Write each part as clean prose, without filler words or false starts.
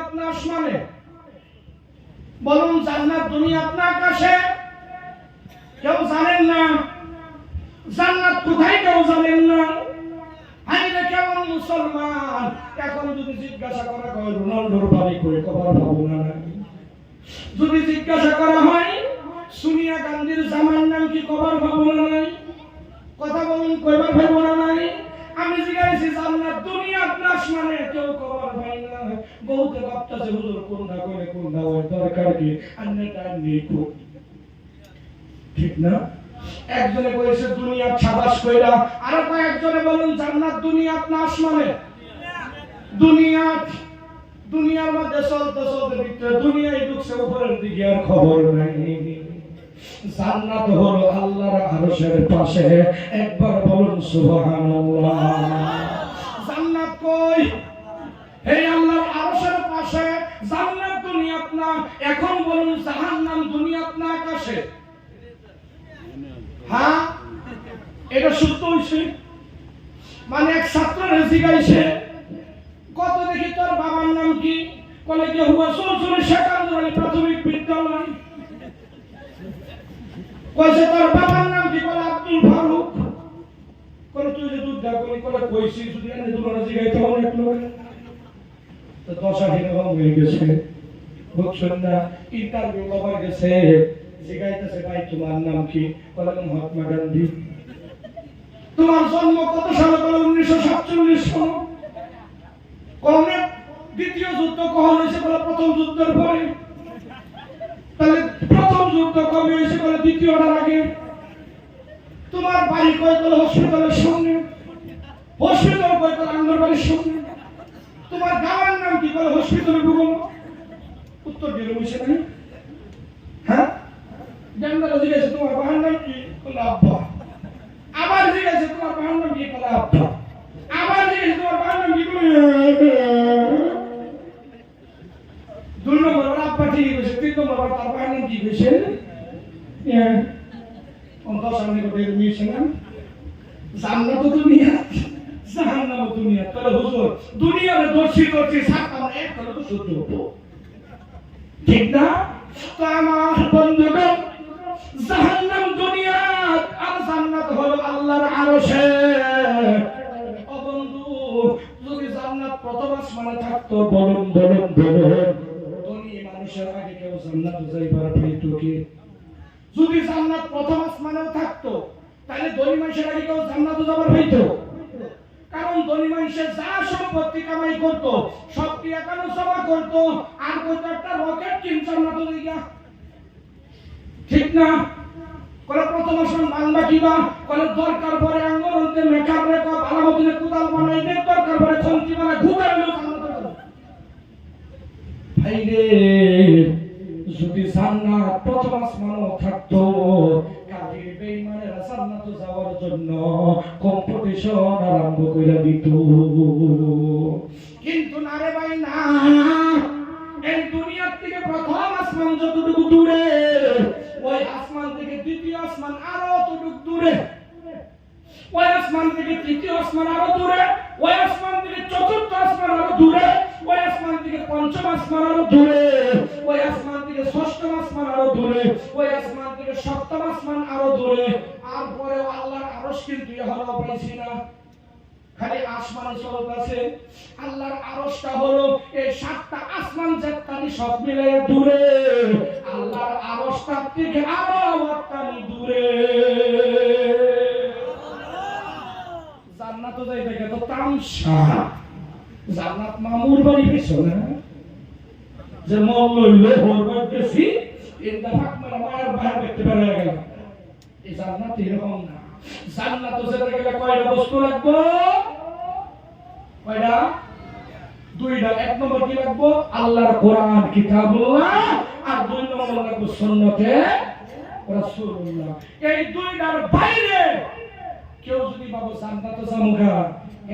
দুনিয়াত না আসমানে? বলুন জান্নাত দুনিয়াত না আকাশে? কেউ জানেন না। জান্নাত কোথায় কেউ জানেন না। আইরে কেমন মুসলমান, এখন যদি জিজ্ঞাসা করা হয় রোনাল্ডোর বাড়ি কই, কবার ভাবো না নাকি? যদি জিজ্ঞাসা করা হয় সোনিয়া গান্ধীর জামার নাম কি, কবার ভাবো না নাই? কথা বলুন, কয়বার ভাবো না নাই? আমি জিজ্ঞাসি জান্নাত দুনিয়াত না আসমানে? কেউ কবার ভাই না। বহুতে ভাবতেছে হুজুর কোনটা করে কোনটা হয়, দরকার কি আন্নেটা নেই। ঠিক না? একজনে কইছে দুনিয়াত সাবাস কইরা, আর কয়েকজনে বলুন জান্নাত দুনিয়াত না আসমানে? দুনিয়াত। দুনিয়ার মধ্যে চলতে চলতে ভিতরে দুনিয়ায় ঢুকছে, উপরের দিকে আর খবর নাই। জান্নাত হলো আল্লাহর আরশের পাশে, একবার বলুন সুবহানাল্লাহ। জান্নাত কই? এই আল্লাহর আরশের পাশে। জান্নাত দুনিয়াত না। এখন বলুন জাহান্নাম দুনিয়াত না আকাশে? হ্যাঁ, এটা সত্য হইছে। মানে এক ছাত্রের জিজ্ঞাসে, কত দেখি তোর বাবার নাম কি? বলে যে হুয়া চৌধুরী শেখান্দুরানি প্রাথমিক বিদ্যালয়। কইছে তোর বাবার নাম কি? বলে আব্দুল ফারুক। বলে তুই যে দুধ দা করি, বলে কইছি যদি এনে দুলারে জিগাইতে হবে এক লোক তো 10 এরকম হয়ে গেছে। বুঝছেন না? ইন্টারভিউ লবার গেছে, জিগাইতেছে ভাই তোমার নাম কি? বলে মহাত্মা গান্ধী। তোমার জন্ম কত সালে? বলে 1947 সাল। কমে দ্বিতীয় যুদ্ধ কখন হয়েছে? বলে প্রথম যুদ্ধের পরে। তাহলে প্রথম যুদ্ধ কবে হয়েছে? বলে দ্বিতীয়টার আগে। তোমার বাড়ি কই? বলে হসপিটালের সামনে। হসপিটাল কই? বলে আমার বাড়ির সামনে। তোমার গাঁয়ের নাম কি? বলে হসপিটালের ভূগোল। উত্তর দিল বুঝছে না? হ্যাঁ, জানলা জিজ্ঞাসা তোমার বাবার নাম কি? বলে আব্বা। আবার জিজ্ঞাসা তোমার বাবার নাম কি? বলে আব্বা। আবার জিজ্ঞাসা তোমার বাবার নাম কি? দুই নম্বর আব্বা ঠিক হয়েছে, 3 নম্বর তার বাবার নাম কি হয়েছে? জান্নাত দুনিয়া, জাহান্নাম দুনিয়া। তাহলে হুজুর দুনিয়ার দর্শি দর্শি সাতটা এক করে তো সত্য হতো, ঠিক না? তো আমার বন্ধুগণ, জাহান্নাম দুনিয়া আর জান্নাত হলো আল্লাহর আরশে। ও বন্ধু, যদি জান্নাত প্রথম আসমানে থাকতো, বলুন বলুন বলুন, ধনী মানুষের আগে কেউ জান্নাতে যাইবার পাইতো কি? যদি জান্নাত প্রথম আসমানেও থাকতো, তাহলে ধনী মানুষের আগে কেউ জান্নাতে যাবার পাইতো? কারণ ধনী মানুষের যা সম্পত্তি কামাই করতো সব কি এখনো জমা করতো, আর কত একটা রকেট কিনছে জান্নাতে দিগা, ঠিক না? কোন প্রথম আসমান বাংলা কিবা কোন দরকার পরে আঙ্গরন্তে মেকার রেখা ভালোমতনে কুদাল বানাই দে, দরকার পরে খন্তি বানাই ঘুরাইলো জান্নাতে যাবে। ভাইরে, যদি জান্নাত প্রথম আসমানও থাকতো, কাফির বেঈমানেরা জান্নাতে যাওয়ার জন্য কম্পিটিশন আরম্ভ করে দিত। কিন্তু না রে ভাই, না। এই দুনিয়া থেকে প্রথম আসমান যতটুকু দূরে, ওই আসমান থেকে দ্বিতীয় আসমান আরো ততটুকু দূরে, ওই আসমান থেকে তৃতীয় আসমান আরো দূরে, ওই আসমান থেকে চতুর্থ আসমান আরো দূরে, ওই আসমান থেকে পঞ্চম আসমান আরো দূরে, ওই আসমান থেকে ষষ্ঠম আসমান আরো দূরে, ওই আসমান থেকে সপ্তম আসমান আরো দূরে। আর পরে আল্লাহর আরশ কিন্তু হলো পাইছি না, খালি আসমানে চলতেছে। আল্লাহর আরশটা হলো এই 7টা আসমান যেটানি সব মিলে দূরে, আল্লাহর আরশটা থেকে আরো একটানি দূরে। জান্নাত যাইতে গেলে তো তামসা। জান্নাত মামুর বাড়ি পেছো না, যে মন লইলো হরবার গেছি এটা ফাক মারা মায়ের বাইরে দেখতে পারে গেল। এই জান্নাত এরকম না। জান্নাত যেতে গেলে কয়টা বস্তু লাগবে? কয়টা? 2টা। 1 নম্বর কি লাগবে? আল্লাহর কোরআন কিতাবুল্লাহ, আর 2 নম্বর লাগবে সুন্নতে রাসূলুল্লাহ। এই 2টার বাইরে কেউ যদি বাবু জান্নাতে যামুগা,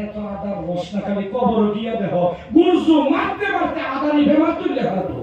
এত আদার রসনা খালি কবর গিয়া দেহ গুরজু মারতে মারতে আদানি বেমার তুলে হারাবো।